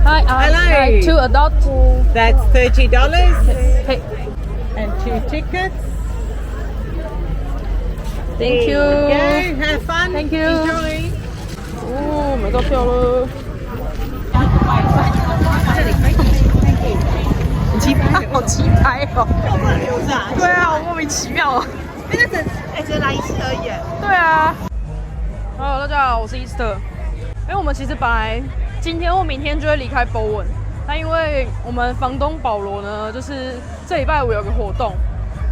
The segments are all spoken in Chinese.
Hi, Hello. 2 adults. That's $30. Hey, And 2 tickets. thank you. Go, have fun. Thank you. Enjoy. 哦，买到票了。很鸡拍，好鸡拍哦！对啊，好莫名其妙哦。只来一次而已。对啊。Hello， 大家好，我是 Easter。因为我们其实本来今天或明天就会离开 Bowen， 那因为我们房东保罗呢，就是这礼拜五有个活动，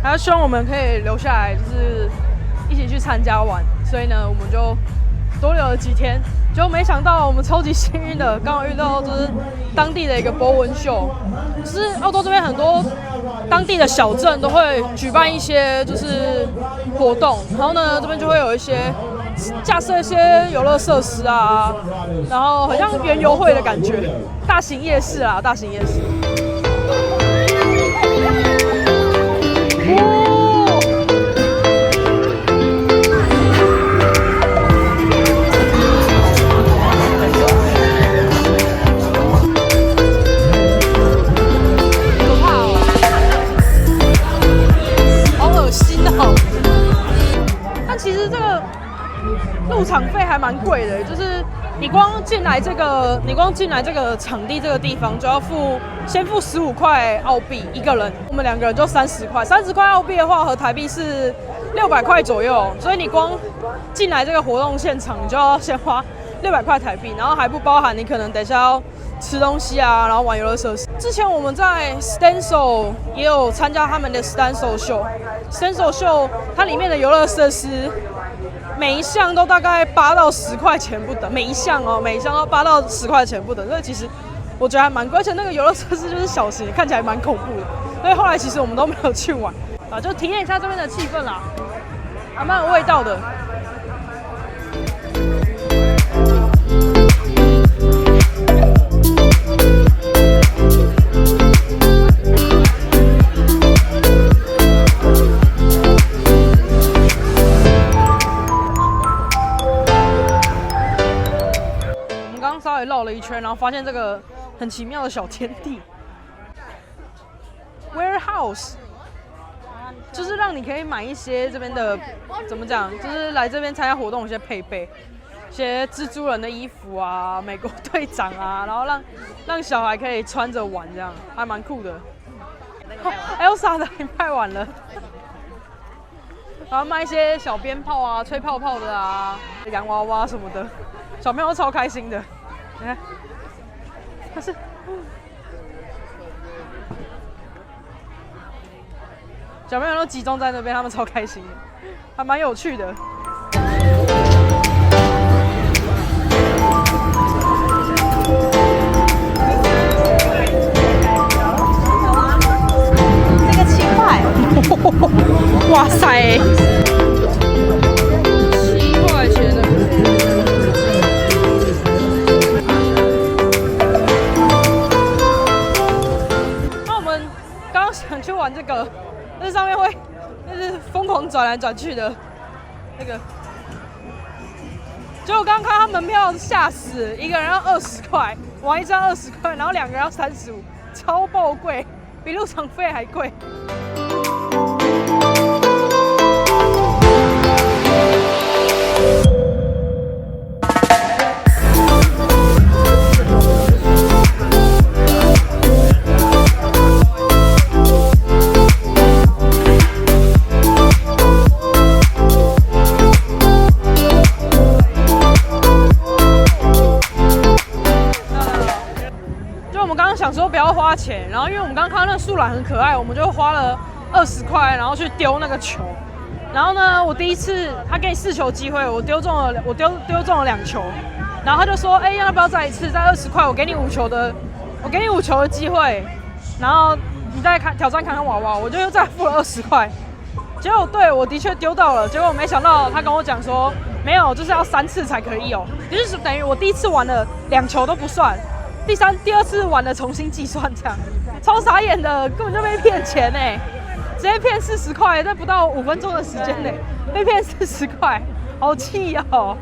他希望我们可以留下来，就是一起去参加玩，所以呢，我们就多留了几天。结果没想到我们超级幸运的，刚好遇到就是当地的一个博文秀，就是澳洲这边很多当地的小镇都会举办一些就是活动，然后呢这边就会有一些架设一些游乐设施啊，然后很像园游会的感觉，大型夜市啊，大型夜市。但其实这个入场费还蛮贵的，就是你光进来这个场地这个地方就要先付15块澳币一个人，我们2个人就30块，30块澳币的话合台币是600块左右，所以你光进来这个活动现场，你就要先花600块台币，然后还不包含你可能等一下要吃东西啊，然后玩游乐设施。之前我们在 Stencil 也有参加他们的 Stencil Show，Stencil Show 它里面的游乐设施每一项都大概8到10块钱不等，每一项都8到10块钱不等，所以其实我觉得还蛮贵，而且那个游乐设施就是小型，看起来蛮恐怖的，所以后来其实我们都没有去玩啊，就体验一下这边的气氛啦，还蛮有味道的。稍微绕了一圈，然后发现这个很奇妙的小天地 ，warehouse， 就是让你可以买一些这边的怎么讲，就是来这边参加活动有些配备，一些蜘蛛人的衣服啊，美国队长啊，然后让小孩可以穿着玩，这样还蛮酷的。Elsa 的也卖完了，然后卖一些小鞭炮啊、吹泡泡的啊、洋娃娃什么的，小朋友都超开心的。你看，可是，小朋友都集中在那边，他们超开心的，还蛮有趣的。这个7块，哇塞，7块钱的。想去玩这个，这上面会就是疯狂转来转去的那个，结果刚刚看他门票吓死，一个人要20块，玩一张20块，然后2个人要35，超爆贵，比入场费还贵。想说不要花钱，然后因为我们刚刚看到那个树懒很可爱，我们就花了20块，然后去丢那个球。然后呢，我第一次他给你4球机会，我丢中了2球，然后他就说，哎，要不要再一次，再20块，我给你5球的机会，然后你再挑战看看娃娃，我就又再付了20块。结果对我的确丢到了，结果没想到他跟我讲说，没有，就是要3次才可以哦，就是等于我第一次玩了2球都不算。第二次玩的重新计算，这样超傻眼的，根本就被骗钱哎，直接骗40块，在不到5分钟的时间内被骗40块，好气哦！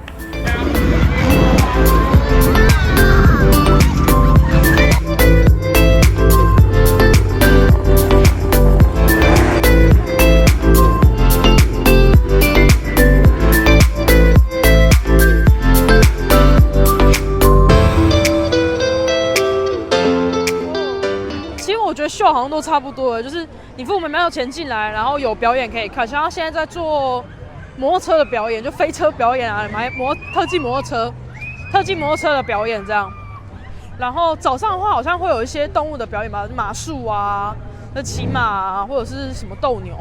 觉得秀好像都差不多了，就是你付门票钱进来，然后有表演可以看，像他现在在做摩托车的表演，就飞车表演啊，买特技摩托车的表演这样。然后早上的话，好像会有一些动物的表演吧，马术啊、骑马啊，或者是什么斗牛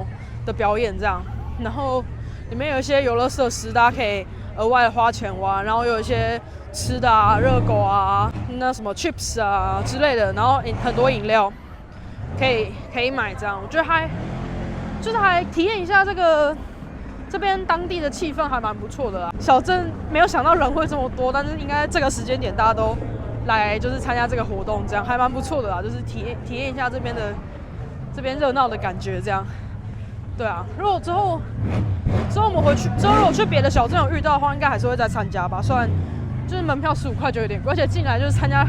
的表演这样。然后里面有一些游乐设施，大家可以额外的花钱玩，然后有一些吃的啊、热狗啊、那什么 chips 啊之类的，然后很多饮料可以买这样。我觉得还体验一下这边当地的气氛还蛮不错的啦。小镇没有想到人会这么多，但是应该这个时间点大家都来就是参加这个活动，这样还蛮不错的啦，就是体验一下这边热闹的感觉这样。对啊，如果之后我们回去之后，如果去别的小镇有遇到的话，应该还是会再参加吧。虽然就是门票15块就有点贵，而且进来就是参加，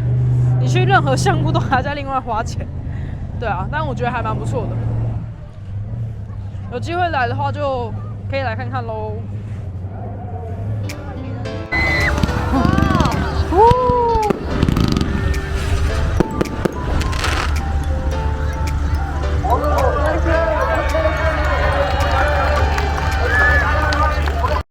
你去任何项目都还在另外花钱。对啊，但我觉得还蛮不错的。有机会来的话，就可以来看看喽。哇！